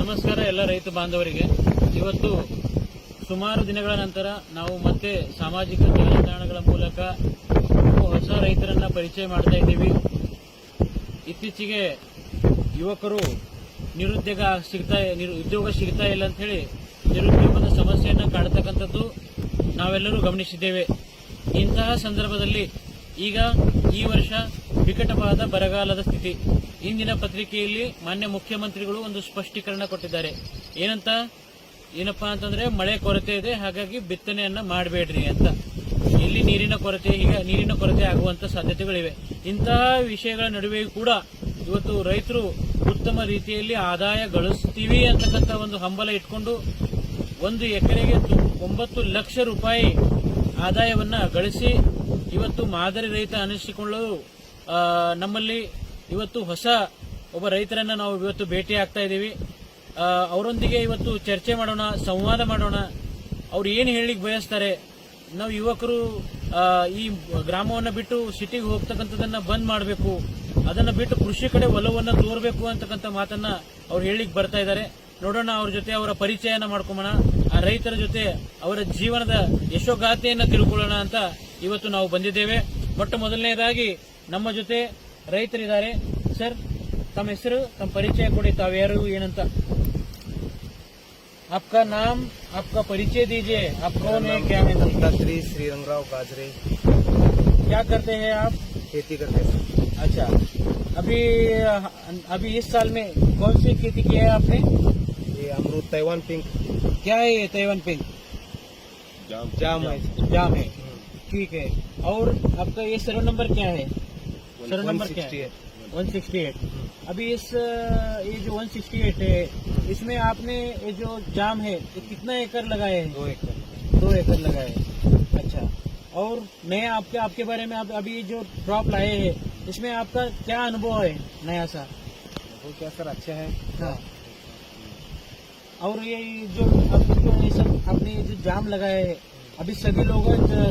ನಮಸ್ಕಾರ ಎಲ್ಲ ರೈತ ಬಾಂಧವರಿಗೆ. ಇವತ್ತು ಸುಮಾರು ದಿನಗಳ ನಂತರ ನಾವು ಮತ್ತೆ ಸಾಮಾಜಿಕ ಜಾಲತಾಣಗಳ ಮೂಲಕ ಹೊಸ ರೈತರನ್ನ ಪರಿಚಯ ಮಾಡ್ತಾ ಇದ್ದೀವಿ. ಇತ್ತೀಚೆಗೆ ಯುವಕರು ಉದ್ಯೋಗ ಸಿಗ್ತಾ ಇಲ್ಲ ಅಂತ ಹೇಳಿ ನಿರುದ್ಯೋಗದ ಸಮಸ್ಯೆಯನ್ನು ಕಾಡ್ತಕ್ಕಂಥದ್ದು ನಾವೆಲ್ಲರೂ ಗಮನಿಸಿದ್ದೇವೆ. ಇಂತಹ ಸಂದರ್ಭದಲ್ಲಿ ಈಗ ಈ ವರ್ಷ ವಿಕಟವಾದ ಬರಗಾಲದ ಸ್ಥಿತಿ. ಇಂದಿನ ಪತ್ರಿಕೆಯಲ್ಲಿ ಮಾನ್ಯ ಮುಖ್ಯಮಂತ್ರಿಗಳು ಒಂದು ಸ್ಪಷ್ಟೀಕರಣ ಕೊಟ್ಟಿದ್ದಾರೆ. ಏನಪ್ಪಾ ಅಂತಂದ್ರೆ ಮಳೆ ಕೊರತೆ ಇದೆ, ಹಾಗಾಗಿ ಬಿತ್ತನೆಯನ್ನ ಮಾಡಬೇಡ್ರಿ ಅಂತ. ಇಲ್ಲಿ ನೀರಿನ ಕೊರತೆ ಆಗುವಂತ ಸಾಧ್ಯತೆಗಳಿವೆ. ಇಂತಹ ವಿಷಯಗಳ ನಡುವೆಯೂ ಕೂಡ ಇವತ್ತು ರೈತರು ಉತ್ತಮ ರೀತಿಯಲ್ಲಿ ಆದಾಯ ಗಳಿಸ್ತೀವಿ ಅಂತಕ್ಕಂಥ ಒಂದು ಹಂಬಲ ಇಟ್ಕೊಂಡು 1 ಎಕರೆಗೆ 9 ಲಕ್ಷ ರೂಪಾಯಿ ಆದಾಯವನ್ನ ಗಳಿಸಿ ಇವತ್ತು ಮಾದರಿ ರೈತ ಅನಿಸಿಕೊಳ್ಳಲು ನಮ್ಮಲ್ಲಿ ಇವತ್ತು ಹೊಸ ಒಬ್ಬ ರೈತರನ್ನ ನಾವು ಇವತ್ತು ಭೇಟಿ ಆಗ್ತಾ ಇದ್ದೀವಿ. ಅವರೊಂದಿಗೆ ಇವತ್ತು ಚರ್ಚೆ ಮಾಡೋಣ, ಸಂವಾದ ಮಾಡೋಣ. ಅವ್ರು ಏನು ಹೇಳಿಕ್ ಬಯಸ್ತಾರೆ. ನಾವು ಯುವಕರು ಈ ಗ್ರಾಮವನ್ನ ಬಿಟ್ಟು ಸಿಟಿಗೆ ಹೋಗ್ತಕ್ಕಂಥದನ್ನ ಬಂದ್ ಮಾಡಬೇಕು, ಅದನ್ನ ಬಿಟ್ಟು ಕೃಷಿ ಕಡೆ ಒಲವನ್ನ ತೋರಬೇಕು ಅಂತಕ್ಕಂಥ ಮಾತನ್ನ ಅವ್ರು ಹೇಳಿಕ್ ಬರ್ತಾ ಇದ್ದಾರೆ. ನೋಡೋಣ, ಅವ್ರ ಜೊತೆ ಅವರ ಪರಿಚಯನ ಮಾಡ್ಕೊಂಬೋಣ. ಆ ರೈತರ ಜೊತೆ ಅವರ ಜೀವನದ ಯಶೋಗಾಥೆಯನ್ನ ತಿಳ್ಕೊಳ್ಳೋಣ ಅಂತ ಇವತ್ತು ನಾವು ಬಂದಿದ್ದೇವೆ. ಮೊಟ್ಟ ಮೊದಲನೇದಾಗಿ ನಮ್ಮ ಜೊತೆ ರೈತರಿದ್ದಾರೆ. ಸರ್, ತಮ್ಮ ಹೆಸರು, ತಮ್ಮ ಪರಿಚಯ ಕೊಡಿ. ತಾವು ಯಾರು, ಏನಂತ? आपका नाम, आपका परिचय दीजिए. आप कौन है, क्या है? दत्तात्री श्रीरंगराव गाजरे. क्या करते हैं आप? खेती करते हैं. अच्छा, अभी इस साल में कौन सी खेती की है आपने? ये अमरूद ताइवान पिंक. क्या है ये ताइवान पिंक? जाम है. ठीक है. और आपका ये सर्व नंबर क्या है? सर्व नंबर क्या है? 168. अभी ये जो 168 है, इसमें आपने ये जो जाम है ये कितना एकड़ लगाए हैं? 2 एकड़ लगाए. अच्छा. और मैं आपके बारे में आप अभी जो क्रॉप लाए हैं इसमें आपका क्या अनुभव है नया सा? वो क्या सर, अच्छा है. हाँ. और ये जो आपने जो जाम लगाए हैं, अभी सभी लोग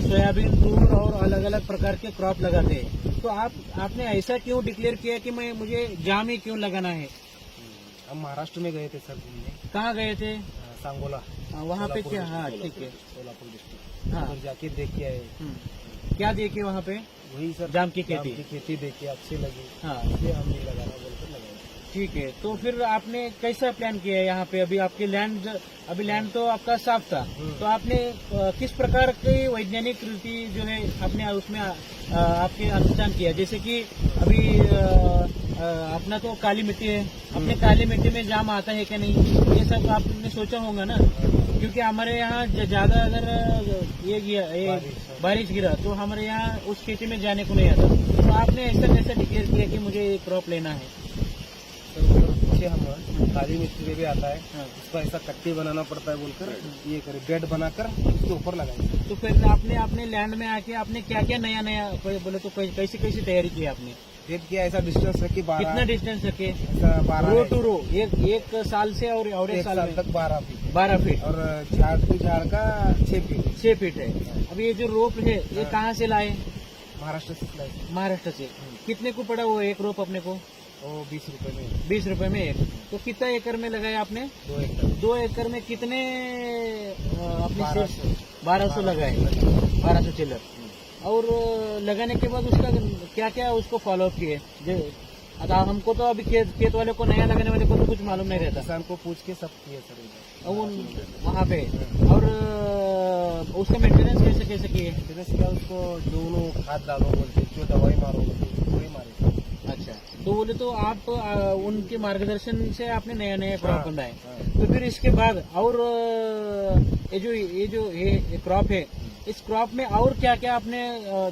सोयाबीन, तूर और अलग अलग प्रकार के क्रॉप लगाते हैं, तो आपने ऐसा क्यों डिक्लेयर किया कि मुझे जाम ही क्यों लगाना है? हम महाराष्ट्र में गए थे सर घूमने. कहाँ गए थे? सांगोला. वहाँ पे क्या? हाँ, ठीक है. सोलापुर डिस्ट्रिक्ट. हाँ. उधर जाके देख के आए. क्या देखे वहाँ पे? वही सर, जाम की खेती. देखी, अच्छी लगी. हाँ, इसलिए हम भी लगाना बोलकर लगाए. ठीक है. तो फिर आपने कैसा प्लान किया है यहाँ पे? अभी आपके लैंड तो आपका साफ था, तो आपने किस प्रकार की वैज्ञानिक रीति जो है आपने उसमें आपके अनुष्ठान किया? जैसे कि अभी अपना तो काली मिट्टी है, अपने काली मिट्टी में जाम आता है क्या नहीं, ये सब आपने सोचा होगा ना. क्योंकि हमारे यहाँ ज्यादा अगर बारिश गिरा तो हमारे यहाँ उस खेती में जाने को नहीं आता. तो आपने ऐसा कैसा डिक्लेयर किया कि मुझे ये क्रॉप लेना है? पीछे हम काली मिट्टी में भी आता है. हाँ. उसको ऐसा कट्टी बनाना पड़ता है बोलकर ये करे, बेड बनाकर उसके ऊपर लगाए. तो फिर आपने अपने लैंड में आके आपने क्या क्या नया बोले तो कैसी कैसी तैयारी की आपने? खेत किया ऐसा डिस्टेंस रखी 12. कितना डिस्टेंस रखे? ऐसा 12 रो टू रो, एक साल से और एक साल तक 12 फीट. 12 फीट. और झाड़ का 6 फीट. 6 फीट है. अब ये जो रोप है ये कहाँ से लाए? महाराष्ट्र से लाए. महाराष्ट्र से. कितने को पड़ा वो एक रोप अपने को? वो 20 रुपए में. 20 रुपए में एक. तो कितना एकड़ में लगाया आपने? 2 एकड़. 2 एकड़ में कितने अपने 1200 लगाए? 1200 चिल्लर. और लगाने के बाद उसका क्या क्या उसको फॉलोअप किए? हमको तो अभी खेत वाले को, नया लगाने वाले को तो कुछ मालूम नहीं रहता. किसान को पूछ के सब किए सर वहाँ पे. और उसका मेंटेनेंस कैसे किए? मेंटेनेंस किया, उसको दोनों खाद डालो बोलते, जो दवाई मारो बोलते वही मारे. अच्छा. तो बोले तो आप उनके मार्गदर्शन से आपने नया क्रॉप बनाए. तो फिर इसके बाद और ये जो क्रॉप है, इस क्रॉप में और क्या क्या आपने,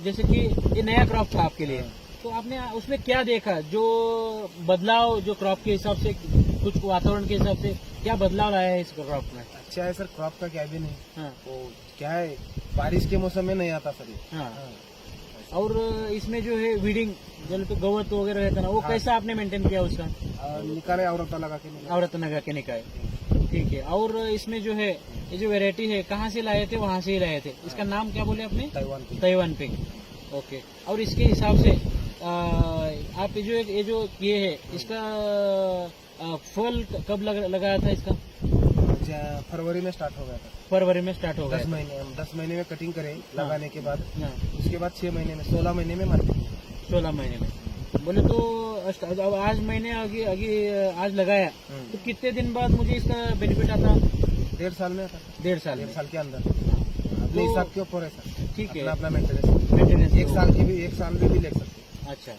जैसे कि ये नया क्रॉप था आपके लिए, तो आपने उसमें क्या देखा जो बदलाव, जो क्रॉप के हिसाब से, कुछ वातावरण के हिसाब से क्या बदलाव आया है इस क्रॉप में? अच्छा है सर, क्रॉप का क्या भी नहीं. हाँ. तो क्या है, बारिश के मौसम में नहीं आता सर. हाँ. और इसमें जो है वीडिंग, जल तो गवत वगैरह रहता ना, वो कैसा आपने मेंटेन किया उसका? निकाले, औरत लगा के निकाले. ठीक है. और इसमें जो है ये जो वैरायटी है कहाँ से लाए थे? वहाँ से ही लाए थे. इसका नाम क्या बोले आपने? Taiwan pink. ओके. और इसके हिसाब से आप ये जो किए है, इसका फल कब लगाया था इसका? फरवरी में स्टार्ट हो गया था। फरवरी में स्टार्ट हो गया 10 महीने में कटिंग करें लगाने के बाद, हाँ, उसके बाद 6 महीने में 16 महीने में मार्केटिंग। 16 महीने में बोले तो अब आज मैंने आगे आज लगाया तो कितने दिन बाद मुझे इसका बेनिफिट आता? 1.5 साल में आता। 1.5 साल में। 1.5 साल के अंदर अपने हिसाब के ऊपर है सर। ठीक है, अपना मेंटेनेंस 1 साल की भी 1 साल में भी ले सकते हैं। अच्छा,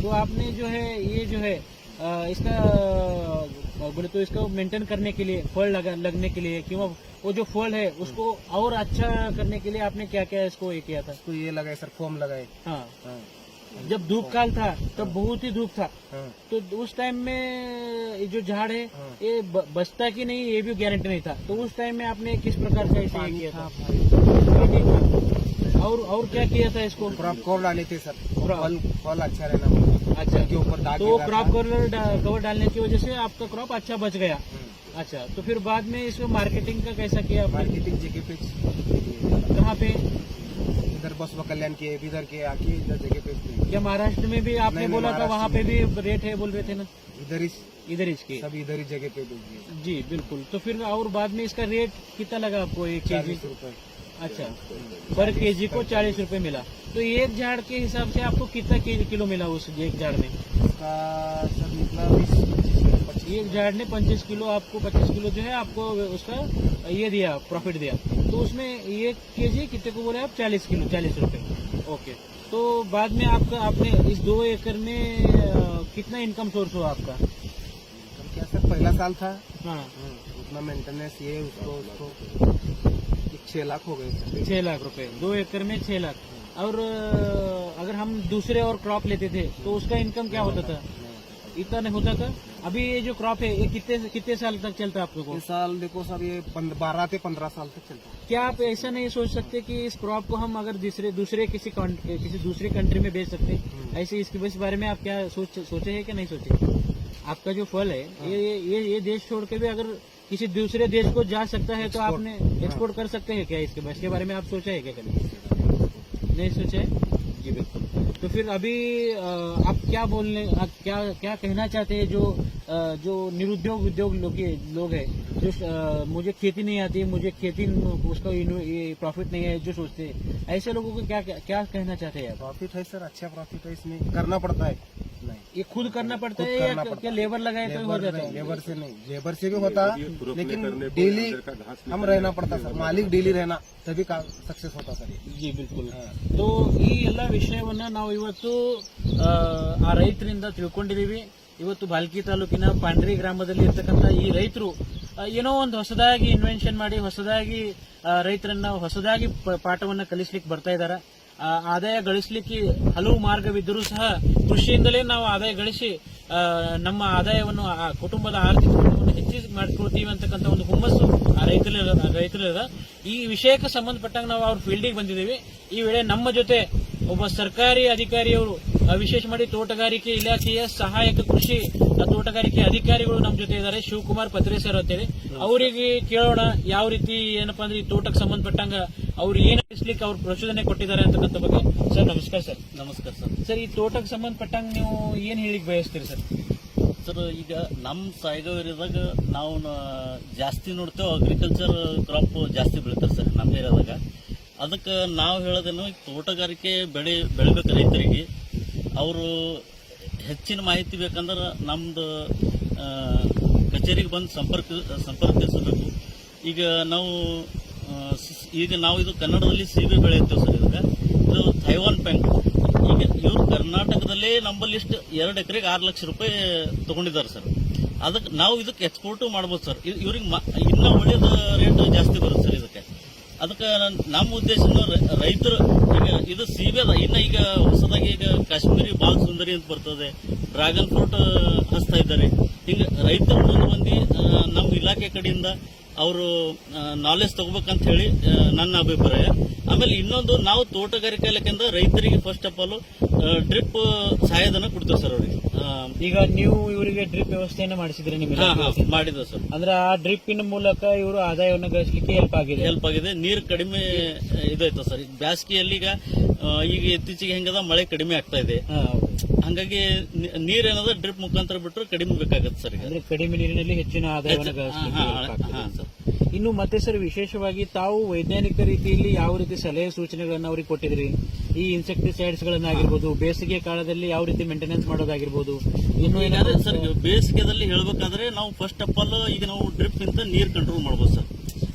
तो आपने जो है ये जो है इसका बोले तो इसको मेंटेन करने के लिए फल लगने के लिए कि वो जो फल है उसको और अच्छा करने के लिए आपने क्या क्या इसको ये किया था? तो ये लगाए सर, फोम लगाए। हाँ, हाँ, जब धूप काल था तब बहुत ही धूप था, हाँ, तो उस टाइम में ये जो झाड़ है हाँ। ये बचता कि नहीं ये भी गारंटी नहीं था, तो उस टाइम में आपने किस प्रकार का इसे ये किया था? पानी था। और क्या किया था इसको? क्रॉप कवर डाले थे सर, क्रॉप। फल अच्छा रहना। अच्छा, के ऊपर दाग तो गिरा क्रॉप था। कवर डालने की वजह से आपका क्रॉप अच्छा बच गया। अच्छा, तो फिर बाद में इसको मार्केटिंग का कैसा किया आपने? मार्केटिंग जगह पे कहाँ पे? इधर बसवा कल्याण के इधर के आके इधर जगह पे। क्या महाराष्ट्र में भी आपने नहीं, बोला था वहाँ पे भी महाराष्ट्र रेट है बोल रहे थे ना? इधर ही इधर इसकी? सब इधर ही जगह पे बेच दिए। जी बिल्कुल। तो फिर और बाद में इसका रेट कितना लगा आपको 1 केजी? 40 रुपए। अच्छा, पर केजी को 40 रुपए मिला। तो एक झाड़ के हिसाब से आपको कितना किलो मिला उस एक झाड़ में? उसका सर निकला 20-25। एक झाड़ ने 25 किलो आपको 25 किलो जो है आपको उसका ये दिया, प्रॉफिट दिया। तो उसमें 1 केजी कितने को बोले आप? 40 किलो, 40 रुपए। ओके, तो बाद में आपने इस 2 एकड़ में कितना इनकम सोर्स हुआ आपका? क्या सर, पहला साल था। हाँ, उतना मेंटेनेंस ये उसको 6 लाख हो गए सर। 6 लाख रुपए 2 एकड़ में 6 लाख। और अगर हम दूसरे और क्रॉप लेते थे तो उसका इनकम क्या होता था? इतना नहीं होता था। अभी ये जो क्रॉप है ये कितने साल तक चलता है आपको? इस साल देखो सर, ये 12 से 15 साल तक चलता है। क्या आप ऐसा नहीं सोच सकते कि इस क्रॉप को हम अगर दूसरे किसी दूसरी कंट्री में बेच सकते? ऐसे इस बारे में आप क्या सोचे है कि नहीं सोचे? आपका जो फल है ये देश छोड़ के भी अगर किसी दूसरे देश को जा सकता है तो आपने एक्सपोर्ट कर सकते हैं क्या? इसके बारे में आप सोचा है क्या कभी? नहीं सोचा है? जी बिल्कुल। तो फिर अभी आप क्या कहना चाहते हैं जो निरुद्योग लोग हैं, जो मुझे खेती नहीं आती, मुझे खेती उसका ये प्रॉफिट नहीं है जो सोचते हैं, ऐसे लोगों को क्या कहना चाहते हैं आप? प्रॉफिट है सर, अच्छा प्रॉफिट है, इसमें करना पड़ता है। नहीं, ये खुद करना पड़ता खुद है करना या पड़ता क्या लेबर लगाए तो हो जाता है? लेबर से नहीं, लेबर से भी होता, लेकिन डेली हम रहना पड़ता सर, मालिक डेली रहना, तभी का सक्सेस होता सर ये। जी बिल्कुल। हाँ। तो ಈ ಎಲ್ಲ ವಿಷಯವನ್ನ ನಾವು ಇವತ್ತು ಆ ರೈತರಿಂದ ತಿಳ್ಕೊಂಡಿದೀವಿ. ಇವತ್ತು ಬಾಲ್ಕಿ ತಾಲೂಕಿನ ಪಾಂಡ್ರಿ ಗ್ರಾಮದಲ್ಲಿ ಇರ್ತಕ್ಕಂಥ ಈ ರೈತರು ಏನೋ ಒಂದು ಹೊಸದಾಗಿ ಇನ್ವೆನ್ಷನ್ ಮಾಡಿ ಹೊಸದಾಗಿ ರೈತರನ್ನ ಹೊಸದಾಗಿ ಪಾಠವನ್ನ ಕಲಿಸ್ಲಿಕ್ಕೆ ಬರ್ತಾ ಇದ್ದಾರೆ. ಆದಾಯ ಗಳಿಸಲಿಕ್ಕೆ ಹಲವು ಮಾರ್ಗವಿದ್ದರೂ ಸಹ ಕೃಷಿಯಿಂದಲೇ ನಾವು ಆದಾಯ ಗಳಿಸಿ ನಮ್ಮ ಆದಾಯವನ್ನು ಕುಟುಂಬದ ಆರ್ಥಿಕ ಮಟ್ಟವನ್ನು ಹೆಚ್ಚಿಸಿ ಮಾಡಿಕೊಳ್ತೀವಿ ಅಂತಕ್ಕಂಥ ಒಂದು ಹುಮ್ಮಸ್ಸು ಆ ರೈತರದ. ಈ ವಿಷಯಕ್ಕೆ ಸಂಬಂಧಪಟ್ಟಂಗೆ ನಾವು ಅವ್ರ ಫೀಲ್ಡಿಗೆ ಬಂದಿದ್ದೀವಿ. ಈ ವೇಳೆ ನಮ್ಮ ಜೊತೆ ಒಬ್ಬ ಸರ್ಕಾರಿ ಅಧಿಕಾರಿಯವರು, ವಿಶೇಷ ಮಾಡಿ ತೋಟಗಾರಿಕೆ ಇಲಾಖೆಯ ಸಹಾಯಕ ಕೃಷಿ ತೋಟಗಾರಿಕೆ ಅಧಿಕಾರಿಗಳು ನಮ್ಮ ಜೊತೆ ಇದ್ದಾರೆ, ಶಿವಕುಮಾರ್ ಪತ್ರೆ ಸರ್ ಅಂತೇಳಿ. ಅವರಿಗೆ ಕೇಳೋಣ ಯಾವ ರೀತಿ ಏನಪ್ಪಾ ಅಂದ್ರೆ ಈ ತೋಟಕ್ಕೆ ಸಂಬಂಧಪಟ್ಟಂಗ ಅವ್ರು ಏನ್ ನಡೆಸಲಿಕ್ಕೆ ಅವ್ರು ಪ್ರಚೋದನೆ ಕೊಟ್ಟಿದ್ದಾರೆ ಅಂತಕ್ಕಂಥ ಬಗ್ಗೆ. ಸರ್ ನಮಸ್ಕಾರ ಸರ್. ನಮಸ್ಕಾರ ಸರ್. ಸರ್, ಈ ತೋಟಕ್ಕೆ ಸಂಬಂಧಪಟ್ಟಂಗ ನೀವು ಏನ್ ಹೇಳಿಕ್ ಬಯಸ್ತೀರಿ ಸರ್? ಸರ್, ಈಗ ನಮ್ಮ ಸಾಯಿಗಾವ್ ಏರಿಯಾದಾಗ ನಾವು ಜಾಸ್ತಿ ನೋಡ್ತೇವೆ, ಅಗ್ರಿಕಲ್ಚರ್ ಕ್ರಾಪ್ ಜಾಸ್ತಿ ಬೆಳಿತಾರೆ ಸರ್ ನಮ್ಮ ಏರಿಯಾದಾಗ. ಅದಕ್ಕೆ ನಾವು ಹೇಳೋದೇನು, ತೋಟಗಾರಿಕೆ ಬೆಳಿಬೇಕು ರೈತರಿಗೆ. ಅವರು ಹೆಚ್ಚಿನ ಮಾಹಿತಿ ಬೇಕಂದ್ರೆ ನಮ್ದು ಕಚೇರಿಗೆ ಬಂದು ಸಂಪರ್ಕಿಸಬೇಕು. ಈಗ ನಾವು ಇದು ಕನ್ನಡದಲ್ಲಿ ಸೀಬೆ ಬೆಳೆಯುತ್ತೇವೆ ಸರ್. ಇದು ಥೈವಾನ್ ಪ್ಯಾಂಕ್. ಈಗ ಇವರು ಕರ್ನಾಟಕದಲ್ಲೇ ನಂಬಲ್ಲಿ ಇಷ್ಟು 2 ಎಕರೆಗೆ 6 ಲಕ್ಷ ರೂಪಾಯಿ ತಗೊಂಡಿದ್ದಾರೆ ಸರ್. ಅದಕ್ಕೆ ನಾವು ಇದಕ್ಕೆ ಎಕ್ಸ್ಪೋರ್ಟು ಮಾಡ್ಬೋದು ಸರ್. ಇವ್ರಿಗೆ ಇನ್ನೂ ಒಳ್ಳೇದು ರೇಟ್ ಜಾಸ್ತಿ ಬರುತ್ತೆ ಸರ್ ಇದಕ್ಕೆ. ಅದಕ್ಕೆ ನಮ್ಮ ಉದ್ದೇಶನು ರೈತರು ಈಗ ಇದು ಸೀಬೆದ ಇನ್ನು ಈಗ ಹೊಸದಾಗಿ ಈಗ ಕಾಶ್ಮೀರಿ ಬಾಲ್ ಸುಂದರಿ ಅಂತ ಬರ್ತದೆ, ಡ್ರ್ಯಾಗನ್ ಫ್ರೂಟ್ ಹಚ್ತಾ ಇದ್ದಾರೆ. ಹಿಂಗೆ ರೈತರು ಮುಂದೆ ಬಂದು ನಮ್ಮ ಇಲಾಖೆ ಕಡೆಯಿಂದ ಅವರು ನಾಲೆಜ್ ತಗೋಬೇಕಂತ ಹೇಳಿ ನನ್ನ ಅಭಿಪ್ರಾಯ. ಆಮೇಲೆ ಇನ್ನೊಂದು, ನಾವು ತೋಟಗಾರಿಕೆ ಇಲಾಖೆಯಿಂದ ರೈತರಿಗೆ ಫಸ್ಟ್ ಆಫ್ ಆಲ್ ಡ್ರಿಪ್ ಸಹಾಯಧನ ಕೊಡ್ತೇವೆ ಸರ್ ಅವ್ರಿಗೆ. ಈಗ ನೀವು ಇವರಿಗೆ ಡ್ರಿಪ್ ವ್ಯವಸ್ಥೆಯನ್ನ ಮಾಡಿಸಿದ್ರೆ ನಿಮಗೆ ಮಾಡಿದ ಸರ್. ಅಂದ್ರೆ ಆ ಡ್ರಿಪ್ಪಿನ ಮೂಲಕ ಇವರು ಆದಾಯವನ್ನು ಗಳಿಸಲಿಕ್ಕೆ ಹೆಲ್ಪ್ ಆಗಿದೆ. ನೀರು ಕಡಿಮೆ ಇದಾಯ್ತು ಸರ್. ಬೇಸಿಗೆಯಲ್ಲಿ ಈಗ ಇತ್ತೀಚೆಗೆ ಹೆಂಗದ ಮಳೆ ಕಡಿಮೆ ಆಗ್ತಾ ಇದೆ, ಹಂಗಾಗಿ ನೀರೇನದ ಡ್ರಿಪ್ ಮುಖಾಂತರ ಬಿಟ್ಟರೆ ಕಡಿಮೆ ಬೇಕಾಗತ್ತೆ ಸರ್. ಅಂದ್ರೆ ಕಡಿಮೆ ನೀರಿನಲ್ಲಿ ಹೆಚ್ಚಿನ ಆದಾಯವನ್ನು ಗಳಿಸಲಿಕ್ಕೆ. ಇನ್ನು ಮತ್ತೆ ಸರ್, ವಿಶೇಷವಾಗಿ ತಾವು ವೈಜ್ಞಾನಿಕ ರೀತಿಯಲ್ಲಿ ಯಾವ ರೀತಿ ಸಲಹೆ ಸೂಚನೆಗಳನ್ನ ಅವ್ರಿಗೆ ಕೊಟ್ಟಿದ್ರಿ? ಈ ಇನ್ಸೆಕ್ಟಿಸೈಡ್ಸ್ ಗಳನ್ನಾಗಿರ್ಬೋದು, ಬೇಸಿಗೆ ಕಾಲದಲ್ಲಿ ಯಾವ ರೀತಿ ಮೇಂಟೆನೆನ್ಸ್ ಮಾಡೋದಾಗಿರ್ಬೋದು, ಇನ್ನು ಏನಾದ್ರೆ ಸರ್ ಬೇಸಿಗೆದಲ್ಲಿ ಹೇಳ್ಬೇಕಾದ್ರೆ ನಾವು ಫಸ್ಟ್ ಆಫ್ ಆಲ್ ಈಗ ನಾವು ಡ್ರಿಪ್ ಇಂದ ನೀರ್ ಕಂಟ್ರೋಲ್ ಮಾಡ್ಬೋದು ಸರ್.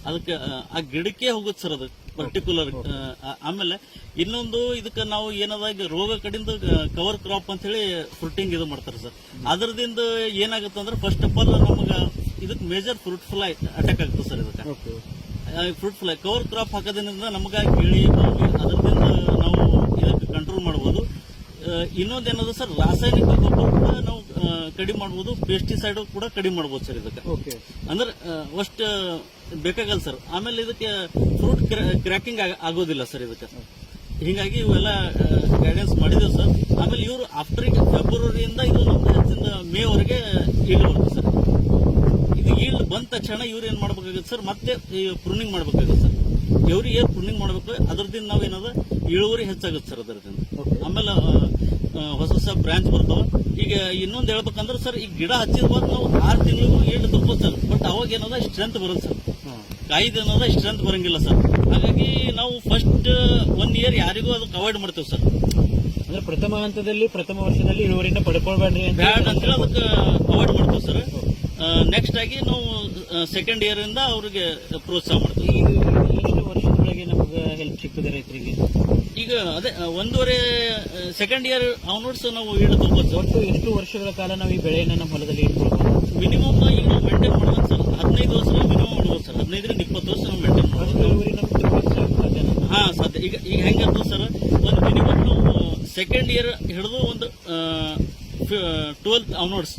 ಅದಕ್ಕೆ ಆ ಗಿಡಕ್ಕೆ ಹೋಗುತ್ತೆ ಸರ್ ಅದು ಪರ್ಟಿಕ್ಯುಲರ್. ಆಮೇಲೆ ಇನ್ನೊಂದು ಇದಕ್ಕೆ ನಾವು ಏನದಾಗ ರೋಗ ಕಡಿಂದ ಕವರ್ ಕ್ರಾಪ್ ಅಂತ ಹೇಳಿ ಫ್ರೂಟಿಂಗ್ ಇದು ಮಾಡ್ತಾರೆ ಸರ್. ಅದರದಿಂದ ಏನಾಗುತ್ತೆ ಅಂದ್ರೆ ಫಸ್ಟ್ ಆಫ್ ಆಲ್ ನಮಗ ಇದಕ್ಕೆ ಮೇಜರ್ ಫ್ರೂಟ್ ಫ್ಲೈ ಅಟ್ಯಾಕ್ ಆಗುತ್ತೆ ಸರ್. ಇದಕ್ಕೆ ಫ್ರೂಟ್ ಫ್ಲೈ ಕವರ್ ಕ್ರಾಪ್ ಹಾಕೋದ್ರಿಂದ ನಮಗ ಗಿಳಿ ಅದರಿಂದ ನಾವು ಇದಕ್ಕೆ ಕಂಟ್ರೋಲ್ ಮಾಡಬಹುದು. ಇನ್ನೊಂದೇನದ ಸರ್, ರಾಸಾಯನಿಕ ಗೊಬ್ಬರ ಕೂಡ ನಾವು ಕಡಿಮೆ ಮಾಡಬಹುದು, ಪೆಸ್ಟಿಸೈಡ್ ಕೂಡ ಕಡಿಮೆ ಮಾಡಬಹುದು ಸರ್. ಇದಕ್ಕೆ ಅಂದ್ರೆ ಅಷ್ಟು ಬೇಕಾಗಲ್ಲ ಸರ್. ಆಮೇಲೆ ಇದಕ್ಕೆ ಫ್ರೂಟ್ ಕ್ರ್ಯಾಕಿಂಗ್ ಆಗೋದಿಲ್ಲ ಸರ್ ಇದಕ್ಕೆ. ಹೀಗಾಗಿ ಇವೆಲ್ಲ ಗೈಡೆನ್ಸ್ ಮಾಡಿದೇವೆ ಸರ್. ಆಮೇಲೆ ಇವರು ಆಫ್ಟರ್ ಫೆಬ್ರವರಿಯಿಂದ ಇದು ನಮ್ದು ಮೇ ವರೆಗೆ ಈಲ್ಡ್ ಬರುತ್ತೆ ಸರ್. ಇದು ಈಲ್ಡ್ ಬಂದ ತಕ್ಷಣ ಇವ್ರು ಏನ್ ಮಾಡ್ಬೇಕಾಗುತ್ತೆ ಸರ್, ಮತ್ತೆ ಪ್ರೂನಿಂಗ್ ಮಾಡ್ಬೇಕಾಗುತ್ತೆ ಸರ್. ಎವ್ರಿ ಇಯರ್ ಪ್ರೂನಿಂಗ್ ಮಾಡ್ಬೇಕು. ಅದರದಿಂದ ನಾವ್ ಏನದ ಇಳುವರಿ ಹೆಚ್ಚಾಗುತ್ತೆ ಸರ್ ಅದರದಿಂದ. ಆಮೇಲೆ ಹೊಸ ಬ್ರಾಂಚ್ ಬರ್ತಾವ. ಈಗ ಇನ್ನೊಂದು ಹೇಳ್ಬೇಕಂದ್ರೆ ಸರ್, ಈ ಗಿಡ ಹಚ್ಚಿದ ನಾವು 6 ತಿಂಗಳಿಗೂ ಈಲ್ಡ್ ತಗೋಬೋದು ಸರ್. ಬಟ್ ಅವಾಗ ಏನದ ಸ್ಟ್ರೆಂತ್ ಬರುತ್ತೆ ಸರ್. ಕಾಯ್ದೇನದ ಸ್ಟ್ರೆಂತ್ ಬರಂಗಿಲ್ಲ ಸರ್. ಹಾಗಾಗಿ ನಾವು ಫಸ್ಟ್ 1 ಇಯರ್ ಯಾರಿಗೂ ಅದಕ್ಕೆ ಅವಾಯ್ಡ್ ಮಾಡ್ತೇವೆ ಸರ್. ಅಂದ್ರೆ ಪ್ರಥಮ ಹಂತದಲ್ಲಿ ಪ್ರಥಮ ವರ್ಷದಲ್ಲಿ ಇಳುವರಿನ ಪಡ್ಕೊಳ್ಬೇಡ್ರಿ ಬ್ಯಾಡ್ ಅಂತೇಳಿ ಅದಕ್ಕೆ ಅವಾಯ್ಡ್ ಮಾಡ್ತೇವೆ ಸರ್. ನೆಕ್ಸ್ಟ್ ಆಗಿ ನಾವು ಸೆಕೆಂಡ್ ಇಯರ್ ಇಂದ ಅವ್ರಿಗೆ ಪ್ರೋತ್ಸಾಹ ಮಾಡ್ತೀವಿ. ಎಷ್ಟು ವರ್ಷದೊಳಗೆ ನಮಗೆ ಹೆಲ್ಪ್ ಸಿಗ್ತದೆ ರೈತರಿಗೆ? ಈಗ ಅದೇ 1.5 ಸೆಕೆಂಡ್ ಇಯರ್ ಅವನೋಡ್ಸ್ ನಾವು ಈಲ್ಡ್ ತಗೋಬಹುದು. ಒಟ್ಟು ಎಷ್ಟು ವರ್ಷಗಳ ಕಾಲ ನಾವು ಈ ಬೆಳೆಯನ್ನ ನಮ್ಮ ಹೊಲದಲ್ಲಿ ಇಟ್ಕೊಳ್ಬಹುದು? ಮಿನಿಮಮ್ ಈಗ ನಾವು ಮೇಂಟೈನ್ ಮಾಡ್ಬೇಕು ಸರ್. 15 ವರ್ಷ ಮಿನಿಮಮ್ ಮಾಡ್ಬೋದು ಸರ್. 15ರಿಂದ 20 ವರ್ಷ ನಾವು ಮೇಂಟೈನ್ ಮಾಡ್ಬೋದು. ಇಳುವರಿ ನಮ್ಗೆ ಹಾ ಸಾಧ್ಯ. ಈಗ ಹೆಂಗಂತ ಸರ್, ಒಂದು ಮಿನಿಮಮ್ ನಾವು ಸೆಕೆಂಡ್ ಇಯರ್ ಹಿಡಿದು ಒಂದು 12th ಅವನೋಡ್ಸ್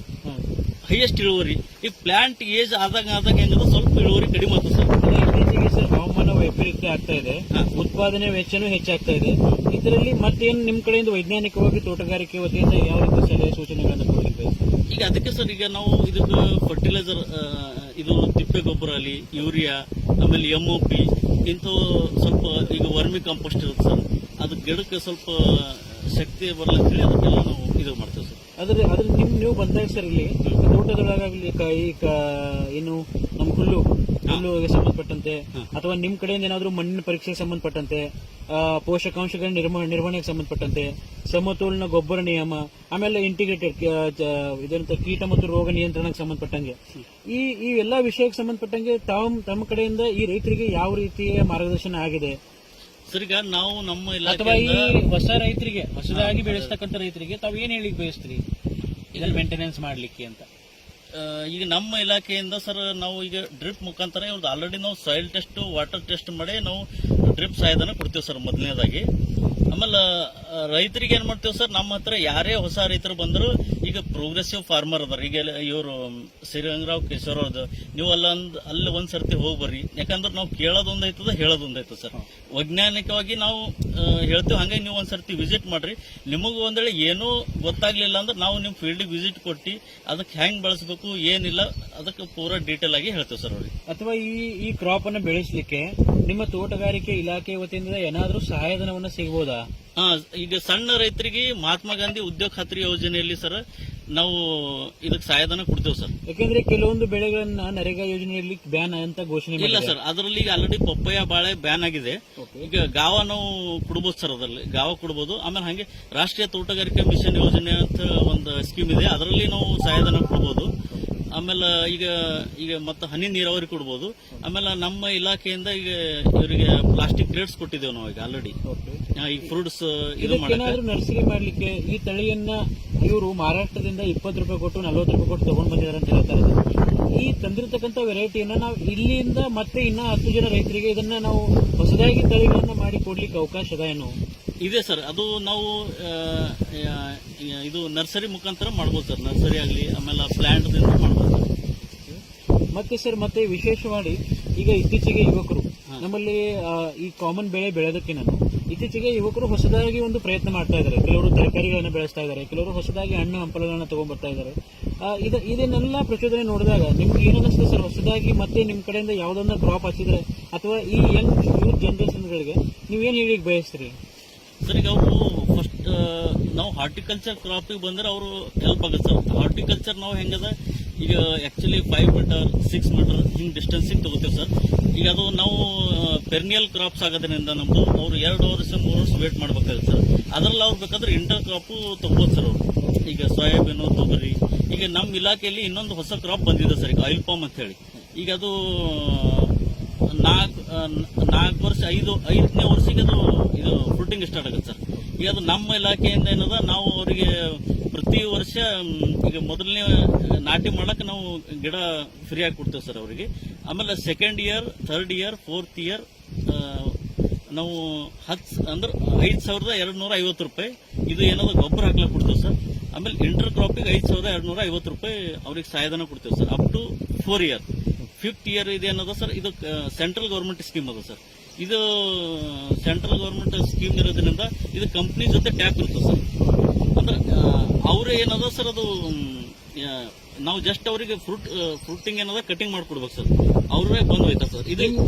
ಹೈಯೆಸ್ಟ್ ಇಳುವರಿ. ಈ ಪ್ಲಾಂಟ್ ಏಜ್ ಆದಾಗ ಹೆಂಗದ ಸ್ವಲ್ಪ ಇಳುವರಿ ಕಡಿಮೆ ಆಗ್ತದೆ ಸರ್. ಇತ್ತೀಚೆಗೆ ಸರ್ ಹವಾಮಾನ ವೈಪರೀತ್ಯ ಆಗ್ತಾ ಇದೆ, ಉತ್ಪಾದನೆ ವೆಚ್ಚನೂ ಹೆಚ್ಚಾಗ್ತಾ ಇದೆ. ಇದರಲ್ಲಿ ಮತ್ತೇನು ನಿಮ್ ಕಡೆಯಿಂದ ವೈಜ್ಞಾನಿಕವಾಗಿ ತೋಟಗಾರಿಕೆ ವತಿಯಿಂದ ಯಾವ ರೀತಿ ಸಲಹೆ ಸೂಚನೆಗಳನ್ನು ಕೊಡಲಿಕ್ಕೆ? ಈಗ ಅದಕ್ಕೆ ಸರ್, ಈಗ ನಾವು ಇದಕ್ಕೆ ಫರ್ಟಿಲೈಸರ್, ಇದು ತಿಪ್ಪೆ ಗೊಬ್ಬರ ಅಲ್ಲಿ ಯೂರಿಯಾ, ಆಮೇಲೆ MOP ಇಂಥವು ಸ್ವಲ್ಪ ಈಗ ವರ್ಮಿ ಕಾಂಪೋಸ್ಟ್ ಇರುತ್ತೆ ಸರ್. ಅದು ಗಿಡಕ್ಕೆ ಸ್ವಲ್ಪ ಶಕ್ತಿ ಬರಲ್ಲ ಅಂತೇಳಿ ಅದಕ್ಕೆಲ್ಲ ನಾವು ಇದು ಮಾಡ್ತೇವೆ ಸರ್. ಅದ್ರ ನೀವು ಬಂದಾಗ ಸರ್ ಇಲ್ಲಿ ತೋಟದೊಳಗಾಗಲಿ ಏನು ನಮ್ಮ ಹುಲ್ಲುಗೆ ಸಂಬಂಧಪಟ್ಟಂತೆ ಅಥವಾ ನಿಮ್ ಕಡೆಯಿಂದ ಏನಾದ್ರು ಮಣ್ಣಿನ ಪರೀಕ್ಷೆಗೆ ಸಂಬಂಧಪಟ್ಟಂತೆ, ಪೋಷಕಾಂಶಗಳ ನಿರ್ವಹಣೆಗೆ ಸಂಬಂಧಪಟ್ಟಂತೆ, ಸಮತೋಲನ ಗೊಬ್ಬರ ನಿಯಮ, ಆಮೇಲೆ ಇಂಟಿಗ್ರೇಟೆಡ್ ಇದಂತ ಕೀಟ ಮತ್ತು ರೋಗ ನಿಯಂತ್ರಣಕ್ಕೆ ಸಂಬಂಧಪಟ್ಟಂಗೆ ಈ ಎಲ್ಲಾ ವಿಷಯಕ್ಕೆ ಸಂಬಂಧಪಟ್ಟಂಗೆ ತಮ್ಮ ಕಡೆಯಿಂದ ಈ ರೈತರಿಗೆ ಯಾವ ರೀತಿಯ ಮಾರ್ಗದರ್ಶನ ಆಗಿದೆ ಸರ್? ಈಗ ನಾವು ನಮ್ಮ ಅಥವಾ ಈ ಹೊಸ ರೈತರಿಗೆ, ಹೊಸದಾಗಿ ಬೆಳೆಸ್ತಕ್ಕಂಥ ರೈತರಿಗೆ ತಾವು ಏನ್ ಹೇಳಿ ಬಯಸ್ತೀರಿ ಇದನ್ನ ಮೇಂಟೆನೆನ್ಸ್ ಮಾಡ್ಲಿಕ್ಕೆ ಅಂತ? ಈಗ ನಮ್ಮ ಇಲಾಖೆಯಿಂದ ಸರ್ ನಾವು ಈಗ ಡ್ರಿಪ್ ಮುಖಾಂತರ ಇವ್ರದ್ದು ಆಲ್ರೆಡಿ ನಾವು ಸಾಯಿಲ್ ಟೆಸ್ಟ್, ವಾಟರ್ ಟೆಸ್ಟ್ ಮಾಡಿ ನಾವು ಡ್ರಿಪ್ ಸಹಾಯಧನ ಕೊಡ್ತೇವೆ ಸರ್ ಮೊದಲನೇದಾಗಿ. ಆಮೇಲೆ ರೈತರಿಗೆ ಏನ್ ಮಾಡ್ತೇವೆ ಸರ್, ನಮ್ಮ ಹತ್ರ ಯಾರೇ ಹೊಸ ರೈತರು ಬಂದ್ರು, ಈಗ ಪ್ರೋಗ್ರೆಸಿವ್ ಫಾರ್ಮರ್ ಅದಾರ. ಈಗ ಇವರು ಶ್ರೀರಂಗರಾವ್ ಕಿಶೋರ್ ಅವ್ರದ್ದು ನೀವು ಅಲ್ಲಿ ಒಂದ್ ಸರ್ತಿ ಹೋಗಿ ಬರ್ರಿ. ಯಾಕಂದ್ರೆ ನಾವು ಕೇಳೋದೊಂದೈತದ, ಹೇಳೋದೊಂದೈತದ ಸರ್. ವೈಜ್ಞಾನಿಕವಾಗಿ ನಾವು ಹೇಳ್ತೇವೆ. ಹಂಗಾಗಿ ನೀವು ಒಂದ್ಸರ್ತಿ ವಿಸಿಟ್ ಮಾಡ್ರಿ. ನಿಮಗೂ ಒಂದೇಳೆ ಏನೂ ಗೊತ್ತಾಗ್ಲಿಲ್ಲ ಅಂದ್ರೆ ನಾವು ನಿಮ್ ಫೀಲ್ಡ್ ವಿಸಿಟ್ ಕೊಟ್ಟು ಅದಕ್ಕೆ ಹೆಂಗ್ ಬಳಸಬೇಕು ಏನಿಲ್ಲ ಅದಕ್ಕೆ ಪೂರಾ ಡೀಟೇಲ್ ಆಗಿ ಹೇಳ್ತೇವೆ ಸರ್ ಅವ್ರಿಗೆ. ಅಥವಾ ಈ ಕ್ರಾಪ್ ಅನ್ನು ಬೆಳೆಸಲಿಕ್ಕೆ ನಿಮ್ಮ ತೋಟಗಾರಿಕೆ ಇಲಾಖೆ ವತಿಯಿಂದ ಏನಾದ್ರೂ ಸಹಾಯಧನವನ್ನ ಸಿಗಬಹುದಾ? ಈಗ ಸಣ್ಣ ರೈತರಿಗೆ ಮಹಾತ್ಮ ಗಾಂಧಿ ಉದ್ಯೋಗ ಖಾತ್ರಿ ಯೋಜನೆಯಲ್ಲಿ ಸರ್ ನಾವು ಇದಕ್ಕೆ ಸಹಾಯಧನ ಕೊಡ್ತೇವೆ ಸರ್. ಯಾಕಂದ್ರೆ ಕೆಲವೊಂದು ಬೆಳೆಗಳನ್ನ ನರೇಗಾ ಯೋಜನೆಯಲ್ಲಿ ಬ್ಯಾನ್ ಅಂತ ಘೋಷಣೆ ಇಲ್ಲ ಸರ್. ಅದರಲ್ಲಿ ಈಗ ಆಲ್ರೆಡಿ ಪಪ್ಪಯ್ಯ ಬಾಳೆ ಬ್ಯಾನ್ ಆಗಿದೆ. ಈಗ ಗಾವ ನಾವು ಕೊಡಬಹುದು ಸರ್. ಅದರಲ್ಲಿ ಗಾವ ಕೊಡಬಹುದು. ಆಮೇಲೆ ಹಂಗೆ ರಾಷ್ಟ್ರೀಯ ತೋಟಗಾರಿಕೆ ಮಿಷನ್ ಯೋಜನೆ ಅಂತ ಒಂದು ಸ್ಕೀಮ್ ಇದೆ, ಅದರಲ್ಲಿ ನಾವು ಸಹಾಯಧನ ಕೊಡಬಹುದು. ಆಮೇಲೆ ಈಗ ಮತ್ತೆ ಹನಿ ನೀರಾವರಿ ಕೊಡ್ಬೋದು. ಆಮೇಲೆ ನಮ್ಮ ಇಲಾಖೆಯಿಂದ ಈಗ ಇವರಿಗೆ ಪ್ಲಾಸ್ಟಿಕ್ ಕ್ರೇಟ್ಸ್ ಕೊಟ್ಟಿದ್ದೇವೆ ನಾವು ಈಗ ಆಲ್ರೆಡಿ. ಈಗ ಫ್ರೂಟ್ಸ್ ಇದು ನರ್ಸರಿ ಮಾಡ್ಲಿಕ್ಕೆ ಈ ತಳಿಯನ್ನ ಇವರು ಮಹಾರಾಷ್ಟ್ರದಿಂದ 20 ರೂಪಾಯಿ ಕೊಟ್ಟು 40 ರೂಪಾಯಿ ಕೊಟ್ಟು ತಗೊಂಡ್ ಬಂದಿದ್ದಾರೆ ಅಂತ ಹೇಳ್ತಾರೆ. ಈ ತಂದಿರತಕ್ಕಂಥ ವೆರೈಟಿಯನ್ನ ನಾವು ಇಲ್ಲಿಂದ ಮತ್ತೆ ಇನ್ನ 10 ಜನ ರೈತರಿಗೆ ಇದನ್ನ ನಾವು ಹೊಸದಾಗಿ ತಳಿಗಳನ್ನ ಮಾಡಿ ಕೊಡ್ಲಿಕ್ಕೆ ಅವಕಾಶ ಏನು ಇದೆ ಸರ್? ಅದು ನಾವು ಇದು ನರ್ಸರಿ ಮುಖಾಂತರ ಮಾಡ್ಬೋದು ಸರ್. ನರ್ಸರಿ ಆಗಲಿ, ಆಮೇಲೆ ಪ್ಲಾಂಟ್ ಮಾಡ್ಬೋದು ಸರ್. ಮತ್ತೆ ಸರ್, ಮತ್ತೆ ವಿಶೇಷವಾಗಿ ಈಗ ಇತ್ತೀಚೆಗೆ ಯುವಕರು ನಮ್ಮಲ್ಲಿ ಈ ಕಾಮನ್ ಬೆಳೆ ಬೆಳೆದಕ್ಕೆ ನಾನು ಇತ್ತೀಚೆಗೆ ಯುವಕರು ಹೊಸದಾಗಿ ಒಂದು ಪ್ರಯತ್ನ ಮಾಡ್ತಾ ಇದ್ದಾರೆ. ಕೆಲವರು ತರಕಾರಿಗಳನ್ನ ಬೆಳೆಸ್ತಾ ಇದ್ದಾರೆ, ಕೆಲವರು ಹೊಸದಾಗಿ ಹಣ್ಣು ಹಂಪಲುಗಳನ್ನ ತಗೊಂಡ್ಬರ್ತಾ ಇದ್ದಾರೆ. ಇದನ್ನೆಲ್ಲ ಪ್ರಚೋದನೆ ನೋಡಿದಾಗ ನಿಮ್ಗೆ ಏನನ್ನಿಸ್ತದೆ ಸರ್? ಹೊಸದಾಗಿ ಮತ್ತೆ ನಿಮ್ ಕಡೆಯಿಂದ ಯಾವ್ದನ್ನ ಕ್ರಾಪ್ ಹಚ್ಚಿದ್ರೆ ಅಥವಾ ಈ ಯಂಗ್ ಯೂತ್ ಜನರೇಷನ್ಗಳಿಗೆ ನೀವೇನ್ ಹೇಳಿ ಬಯಸ್ತೀರಿ ಸರ್? ಈಗ ಅವರು ಫಸ್ಟ್ ನಾವು ಹಾರ್ಟಿಕಲ್ಚರ್ ಕ್ರಾಪಿಗೆ ಬಂದ್ರೆ ಅವರು ಹೆಲ್ಪ್ ಆಗುತ್ತೆ ಸರ್. ಹಾರ್ಟಿಕಲ್ಚರ್ ನಾವು ಹೆಂಗದ ಈಗ ಆಕ್ಚುಲಿ 5 ಮೀಟರ್ 6 ಮೀಟರ್ ಹಿಂಗ್ ಡಿಸ್ಟೆನ್ಸಿಂಗ್ ತಗೋತೀವಿ ಸರ್. ಈಗ ಅದು ನಾವು ಪೆರ್ನಿಯಲ್ ಕ್ರಾಪ್ಸ್ ಆಗೋದ್ರಿಂದ ನಮ್ದು ಅವ್ರು 2 ವರ್ಷ 3 ವರ್ಷ ವೇಟ್ ಮಾಡ್ಬೇಕಾಗುತ್ತೆ ಸರ್. ಅದ್ರಲ್ಲಿ ಅವ್ರು ಬೇಕಾದ್ರೆ ಇಂಟರ್ ಕ್ರಾಪ್ ತಗೋಬೋದು ಸರ್ ಅವರು. ಈಗ ಸೋಯಾಬೀನು, ತೊಗರಿ. ಈಗ ನಮ್ಮ ಇಲಾಖೆಯಲ್ಲಿ ಇನ್ನೊಂದು ಹೊಸ ಕ್ರಾಪ್ ಬಂದಿದೆ ಸರ್, ಈಗ ಆಯಿಲ್ ಪಾಮ್ ಅಂತ ಹೇಳಿ. ಈಗ ಅದು 4 ವರ್ಷ 5ನೇ ವರ್ಷಕ್ಕೆ ಅದು ಇದು ಫ್ರೂಟಿಂಗ್ ಸ್ಟಾರ್ಟ್ ಆಗುತ್ತೆ ಸರ್. ಈಗ ಅದು ನಮ್ಮ ಇಲಾಖೆಯಿಂದ ಏನದ ನಾವು ಅವರಿಗೆ ಪ್ರತಿ ವರ್ಷ ಈಗ ಮೊದಲನೇ ನಾಟಿ ಮಾಡಕ್ಕೆ ನಾವು ಗಿಡ ಫ್ರೀ ಆಗಿ ಕೊಡ್ತೇವೆ ಸರ್ ಅವರಿಗೆ. ಆಮೇಲೆ 2nd year 3rd year 4th year ನಾವು 5,250 ರೂಪಾಯಿ ಇದು ಏನಾದ್ರು ಗೊಬ್ಬರ ಹಾಕ್ಲಕ್ಕೆ ಕೊಡ್ತೇವೆ ಸರ್. ಆಮೇಲೆ ಇಂಟರ್ ಕ್ರಾಪಿಗೆ 5,250 ರೂಪಾಯಿ ಅವ್ರಿಗೆ ಸಹಾಯಧನ ಕೊಡ್ತೇವೆ sir, up to 4 year. 5th year ಇದೇನದ ಸರ್, ಇದು ಸೆಂಟ್ರಲ್ ಗವರ್ಮೆಂಟ್ ಸ್ಕೀಮ್ ಅದ ಸರ್. ಇದು ಸೆಂಟ್ರಲ್ ಗವರ್ಮೆಂಟ್ ಸ್ಕೀಮ್ ಇರೋದ್ರಿಂದ ಇದು ಕಂಪ್ನಿ ಜೊತೆ ಟ್ಯಾಪ್ ಇರ್ತದೆ ಸರ್. ಅಂದ್ರೆ ಅವ್ರೇ ಏನದ ಸರ್, ಅದು ನಾವು ಜಸ್ಟ್ ಅವರಿಗೆ ಫ್ರೂಟಿಂಗ್ ಏನದ ಕಟಿಂಗ್ ಮಾಡ್ಕೊಡ್ಬೇಕು ಸರ್. ಅವ್ರೇ ಬಂದು ಹೋಯ್ತಾರೆ ಸರ್. ಇದು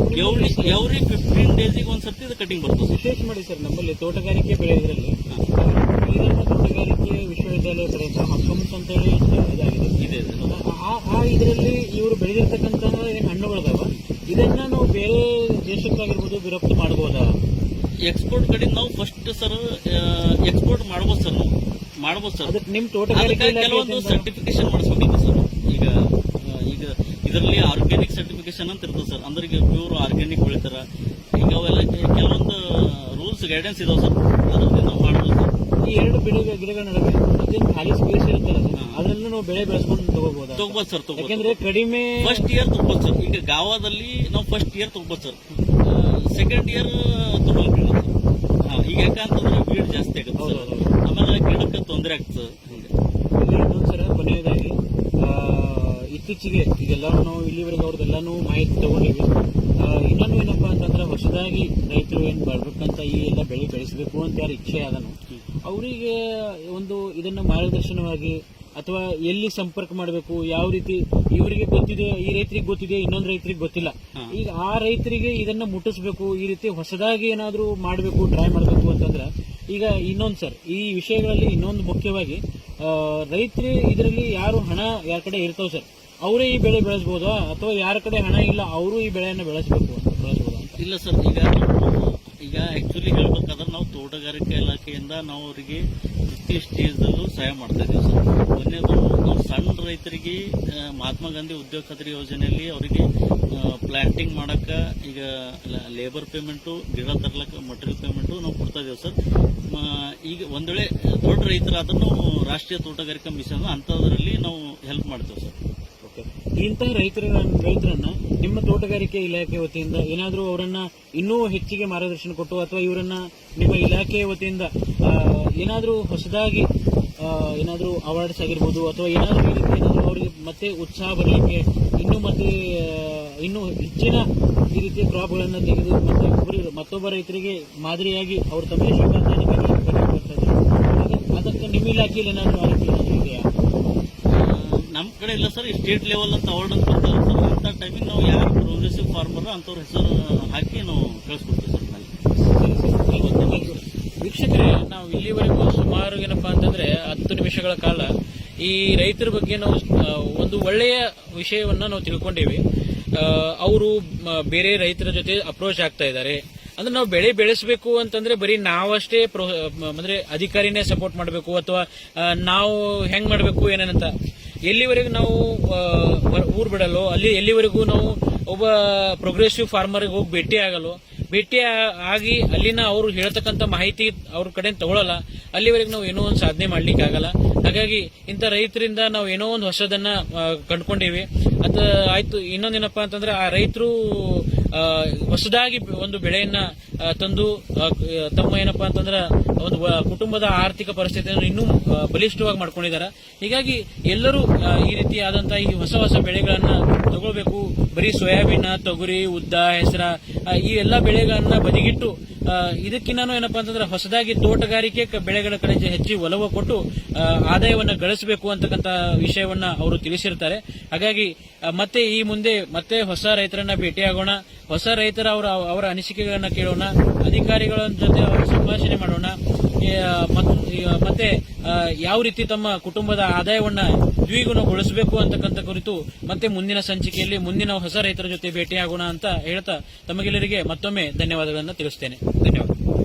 ಎವ್ರಿ 15 ಡೇಸಿಗೆ ಒಂದ್ಸರ್ತಿ ಇದು ಕಟಿಂಗ್ ಬರ್ತದೆ. ವಿಶೇಷ ಮಾಡಿ ಸರ್, ನಮ್ಮಲ್ಲಿ ತೋಟಗಾರಿಕೆ ಬೆಳೆಯೋದ್ರಲ್ಲಿ ತೋಟಗಾರಿಕೆ ವಿಶ್ವವಿದ್ಯಾಲಯ ಕಡೆಯಿಂದ ಹಕ್ಕಮ್ಸ್ ಅಂತ ಹೇಳಿ ಇದಾಗಿದೆ. ಆ ಇದರಲ್ಲಿ ಇವರು ಬೆಳೆದಿರ್ತಕ್ಕಂಥ ಏನ್ ಹಣ್ಣುಗಳದಾವ ಇದನ್ನ ನಾವು ಬೇರೆ ದೇಶಕ್ಕಾಗಿರ್ಬೋದು ರಫ್ತು ಮಾಡಬಹುದಾ? ಎಕ್ಸ್ಪೋರ್ಟ್ ಕಡೆ ನಾವು ಫಸ್ಟ್ ಸರ್ ಎಕ್ಸ್ಪೋರ್ಟ್ ಮಾಡ್ಬೋದು ಸರ್, ನಾವು ಮಾಡ್ಬೋದು ಸರ್. ನಿಮ್ ತೋಟಗಾರಿಕೆ ಕೆಲವೊಂದು ಸರ್ಟಿಫಿಕೇಶನ್ ಮಾಡಿಸ್ಬೇಕಿತ್ತು ಸರ್. ಈಗ ಇದರಲ್ಲಿ ಆರ್ಗ್ಯಾನಿಕ್ ಸರ್ಟಿಫಿಕೇಶನ್ ಅಂತ ಇರ್ತದೆ ಸರ್. ಅಂದ್ರೆ ಈಗ ಪ್ಯೂರ್ ಆರ್ಗ್ಯಾನಿಕ್ ಬೆಳಿತಾರ. ಈಗ ಅವೆಲ್ಲ ಕೆಲವೊಂದು ರೂಲ್ಸ್ ಗೈಡೆನ್ಸ್ ಇದಾವೆ ಸರ್, ಅದರಲ್ಲಿ ನಾವು ಮಾಡ್ಬೋದು ಸರ್. ಈ 2 ಗಿಡಗಳ ನಡುವೆ ಅದೇನು ಖಾಲಿ ಸ್ಪೇಸ್ ಇರುತ್ತಲ್ಲ ಅದರಲ್ಲೂ ನಾವು ಬೆಳೆ ಬೆಳೆಸ್ಕೊಂಡು ತಗೋಬಹುದು ಸರ್. ಯಾಕಂದ್ರೆ ಕಡಿಮೆ ಫಸ್ಟ್ ಇಯರ್ ತಗೋಬಹುದು ಸರ್. ಈಗ ಗಾವದಲ್ಲಿ ನಾವು ಫಸ್ಟ್ ಇಯರ್ ತಗೋಬಹುದು ಸರ್, 2nd ಇಯರ್ ತಗೊಳ್ಬೇಕು ಸರ್. ಈಗ ಯಾಕಂತಂದ್ರೆ ವೀಡ್ ಜಾಸ್ತಿ ಆಗುತ್ತೆ ಸರ್, ಆಮೇಲೆ ಗಿಡಕ್ಕೆ ತೊಂದರೆ ಆಗ್ತದೆ. ಇನ್ನೊಂದು ಸರ ಕೊನೆಯದಾಗಿ ಇತ್ತೀಚೆಗೆ ಇದೆಲ್ಲ ನಾವು ಇಲ್ಲಿವರೆಗೆ ಅವ್ರದ್ದೆಲ್ಲಾನು ಮಾಹಿತಿ ತಗೊಂಡಿವಿ. ಇನ್ನೊಂದು ಏನಪ್ಪಾ ಅಂತಂದ್ರೆ ಹೊಸದಾಗಿ ರೈತರು ಏನ್ ಬರ್ಬೇಕಂತ ಈ ಎಲ್ಲ ಬೆಳೆ ಬೆಳೆಸಬೇಕು ಅಂತ ಯಾರು ಇಚ್ಛೆ ಅದನ್ನು ಅವರಿಗೆ ಒಂದು ಇದನ್ನ ಮಾರ್ಗದರ್ಶನವಾಗಿ ಅಥವಾ ಎಲ್ಲಿ ಸಂಪರ್ಕ ಮಾಡಬೇಕು, ಯಾವ ರೀತಿ ಇವರಿಗೆ ಗೊತ್ತಿದೆ, ಈ ರೈತರಿಗೆ ಗೊತ್ತಿದೆ, ಇನ್ನೊಂದು ರೈತರಿಗೆ ಗೊತ್ತಿಲ್ಲ. ಈಗ ಆ ರೈತರಿಗೆ ಇದನ್ನ ಮುಟ್ಟಿಸ್ಬೇಕು, ಈ ರೀತಿ ಹೊಸದಾಗಿ ಏನಾದ್ರೂ ಮಾಡಬೇಕು, ಟ್ರೈ ಮಾಡಬೇಕು ಅಂತಂದ್ರೆ ಈಗ ಇನ್ನೊಂದು ಸರ್, ಈ ವಿಷಯಗಳಲ್ಲಿ ಇನ್ನೊಂದು ಮುಖ್ಯವಾಗಿ ರೈತರು ಇದರಲ್ಲಿ ಯಾರು ಹಣ ಯಾರ ಕಡೆ ಇರ್ತಾವ ಸರ್ ಅವರೇ ಈ ಬೆಳೆ ಬೆಳೆಸಬಹುದಾ ಅಥವಾ ಯಾರ ಕಡೆ ಹಣ ಇಲ್ಲ ಅವರು ಈ ಬೆಳೆಯನ್ನು ಬೆಳೆಸಬಹುದಾ? ಇಲ್ಲ ಸರ್, ಈಗ ಆಕ್ಚುಲಿ ಹೇಳ್ಬೇಕಾದ್ರೆ ನಾವು ತೋಟಗಾರಿಕೆ ಇಲಾಖೆಯಿಂದ ನಾವು ಅವರಿಗೆ ಪ್ರತಿ ಸ್ಟೇಜ್ದಲ್ಲೂ ಸಹಾಯ ಮಾಡ್ತಾ ಇದ್ದೀವಿ ಸರ್. ಒಂದೇದು ನಾವು ಸಣ್ಣ ರೈತರಿಗೆ ಮಹಾತ್ಮ ಗಾಂಧಿ ಉದ್ಯೋಗ ಖಾತ್ರಿ ಯೋಜನೆಯಲ್ಲಿ ಅವರಿಗೆ ಪ್ಲಾಂಟಿಂಗ್ ಮಾಡಕ್ಕ ಈಗ ಲೇಬರ್ ಪೇಮೆಂಟು, ಗಿಡ ತರ್ಲಕ್ಕ ಮಟೀರಿಯಲ್ ಪೇಮೆಂಟು ನಾವು ಕೊಡ್ತಾ ಇದ್ದೇವೆ ಸರ್. ಈಗ ಒಂದ್ ವೇಳೆ ದೊಡ್ಡ ರೈತರಾದ್ರೂ ನಾವು ರಾಷ್ಟ್ರೀಯ ತೋಟಗಾರಿಕಾ ಮಿಷನ್ ಅಂತದ್ರಲ್ಲಿ ನಾವು ಹೆಲ್ಪ್ ಮಾಡ್ತೇವೆ ಸರ್. ಇಂತಹ ರೈತರನ್ನ ನಿಮ್ಮ ತೋಟಗಾರಿಕೆ ಇಲಾಖೆ ವತಿಯಿಂದ ಏನಾದರೂ ಅವರನ್ನ ಇನ್ನೂ ಹೆಚ್ಚಿಗೆ ಮಾರ್ಗದರ್ಶನ ಕೊಟ್ಟು ಅಥವಾ ಇವರನ್ನ ನಿಮ್ಮ ಇಲಾಖೆಯ ವತಿಯಿಂದ ಏನಾದರೂ ಹೊಸದಾಗಿ ಏನಾದರೂ ಅವಾರ್ಡ್ಸ್ ಆಗಿರ್ಬೋದು ಅಥವಾ ಏನಾದರೂ ಈ ರೀತಿ ಏನಾದರೂ ಅವರಿಗೆ ಮತ್ತೆ ಉತ್ಸಾಹ ಬರಲಿಕ್ಕೆ ಇನ್ನೂ ಹೆಚ್ಚಿನ ಈ ರೀತಿ ಕ್ರಾಪ್ಗಳನ್ನು ತೆಗೆದು ಮತ್ತೊಬ್ಬ ರೈತರಿಗೆ ಮಾದರಿಯಾಗಿ ಅವರು ತಮ್ಮ ಯಶಸ್ಸನ್ನು ಅದಕ್ಕೆ ನಿಮ್ಮ ಇಲಾಖೆಯಲ್ಲಿ ಏನಾದರೂ ಆ ರೀತಿ ಏನಾದರೂ ಇದೆಯಾ? ನಮ್ಮ ಕಡೆ ಇಲ್ಲ ಸರ್, ಸ್ಟೇಟ್ ಲೆವೆಲ್ ಅಂತ ಅವಾರ್ಡ್ ಅಂತ ಬರ್ತಾರೆ ಸರ್. ಅಂತ ಟೈಮಿಗೆ ನಾವು ಯಾರು ಪ್ರೋಗ್ರೆಸಿವ್ ಫಾರ್ಮರ್ ಅಂತವ್ರ ಹೆಸರು ಹಾಕಿ ನಾವು ಕಳಿಸ್ಕೊಡ್ತೀವಿ ಸರ್. ವೀಕ್ಷಕರೇ, ನಾವು ಇಲ್ಲಿವರೆಗೂ ಸುಮಾರು ಏನಪ್ಪಾ ಅಂತಂದ್ರೆ 10 ನಿಮಿಷಗಳ ಕಾಲ ಈ ರೈತರ ಬಗ್ಗೆ ನಾವು ಒಂದು ಒಳ್ಳೆಯ ವಿಷಯವನ್ನ ನಾವು ತಿಳ್ಕೊಂಡಿವಿ. ಅವರು ಬೇರೆ ರೈತರ ಜೊತೆ ಅಪ್ರೋಚ್ ಆಗ್ತಾ ಇದ್ದಾರೆ. ಅಂದ್ರೆ ನಾವು ಬೆಳೆ ಬೆಳೆಸಬೇಕು ಅಂತಂದ್ರೆ ಬರೀ ನಾವಷ್ಟೇ ಅಂದ್ರೆ ಅಧಿಕಾರಿನೇ ಸಪೋರ್ಟ್ ಮಾಡಬೇಕು ಅಥವಾ ನಾವು ಹೆಂಗ್ ಮಾಡಬೇಕು ಏನೇನಂತ ಎಲ್ಲಿವರೆಗೂ ನಾವು ಊರ್ ಬಿಡಲು ಅಲ್ಲಿ ಎಲ್ಲಿವರೆಗೂ ನಾವು ಒಬ್ಬ ಪ್ರೋಗ್ರೆಸಿವ್ ಫಾರ್ಮರ್ಗೆ ಹೋಗಿ ಭೇಟಿ ಆಗಿ ಅಲ್ಲಿನ ಅವರು ಹೇಳ್ತಕ್ಕಂಥ ಮಾಹಿತಿ ಅವ್ರ ಕಡೆ ತಗೊಳ್ಳಲ್ಲ, ಅಲ್ಲಿವರೆಗೂ ನಾವು ಏನೋ ಒಂದು ಸಾಧನೆ ಮಾಡ್ಲಿಕ್ಕೆ ಆಗಲ್ಲ. ಹಾಗಾಗಿ ಇಂಥ ರೈತರಿಂದ ನಾವು ಏನೋ ಒಂದು ಹೊಸದನ್ನ ಕಂಡುಕೊಂಡಿವಿ. ಅದ ಆಯ್ತು. ಇನ್ನೊಂದೇನಪ್ಪಾ ಅಂತಂದ್ರೆ ಆ ರೈತರು ಹೊಸದಾಗಿ ಒಂದು ಬೆಳೆಯನ್ನ ತಂದು ತಮ್ಮ ಏನಪ್ಪಾ ಅಂತಂದ್ರೆ ಒಂದು ಕುಟುಂಬದ ಆರ್ಥಿಕ ಪರಿಸ್ಥಿತಿಯನ್ನು ಇನ್ನೂ ಬಲಿಷ್ಠವಾಗಿ ಮಾಡ್ಕೊಂಡಿದ್ದಾರೆ. ಹೀಗಾಗಿ ಎಲ್ಲರೂ ಈ ರೀತಿಯಾದಂತಹ ಈ ಹೊಸ ಬೆಳೆಗಳನ್ನ ತಗೊಳ್ಬೇಕು. ಬರೀ ಸೋಯಾಬೀನ್, ತೊಗರಿ, ಉದ್ದ, ಹೆಸರ ಈ ಎಲ್ಲಾ ಬೆಳೆಗಳನ್ನ ಬದಿಗಿಟ್ಟು ಇದಕ್ಕಿನ್ನೂ ಏನಪ್ಪಾ ಅಂತಂದ್ರೆ ಹೊಸದಾಗಿ ತೋಟಗಾರಿಕೆ ಬೆಳೆಗಳ ಕಡೆ ಹೆಚ್ಚು ಒಲವು ಕೊಟ್ಟು ಆದಾಯವನ್ನ ಗಳಿಸಬೇಕು ಅಂತಕ್ಕಂಥ ವಿಷಯವನ್ನ ಅವರು ತಿಳಿಸಿರ್ತಾರೆ. ಹಾಗಾಗಿ ಮತ್ತೆ ಈ ಮುಂದೆ ಮತ್ತೆ ಹೊಸ ರೈತರನ್ನ ಭೇಟಿಯಾಗೋಣ, ಹೊಸ ರೈತರ ಅವರ ಅನಿಸಿಕೆಗಳನ್ನ ಕೇಳೋಣ, ಅಧಿಕಾರಿಗಳ ಜೊತೆ ಸಂಭಾಷಣೆ ಮಾಡೋಣ, ಮತ್ತೆ ಯಾವ ರೀತಿ ತಮ್ಮ ಕುಟುಂಬದ ಆದಾಯವನ್ನ ದ್ವಿಗುಣಗೊಳಿಸಬೇಕು ಅಂತಕ್ಕಂಥ ಕುರಿತು ಮತ್ತೆ ಮುಂದಿನ ಸಂಚಿಕೆಯಲ್ಲಿ ಮುಂದಿನ ಹೊಸ ರೈತರ ಜೊತೆ ಭೇಟಿಯಾಗೋಣ ಅಂತ ಹೇಳ್ತಾ ತಮಗೆಲ್ಲರಿಗೆ ಮತ್ತೊಮ್ಮೆ ಧನ್ಯವಾದಗಳನ್ನು ತಿಳಿಸುತ್ತೇನೆ. ಧನ್ಯವಾದ.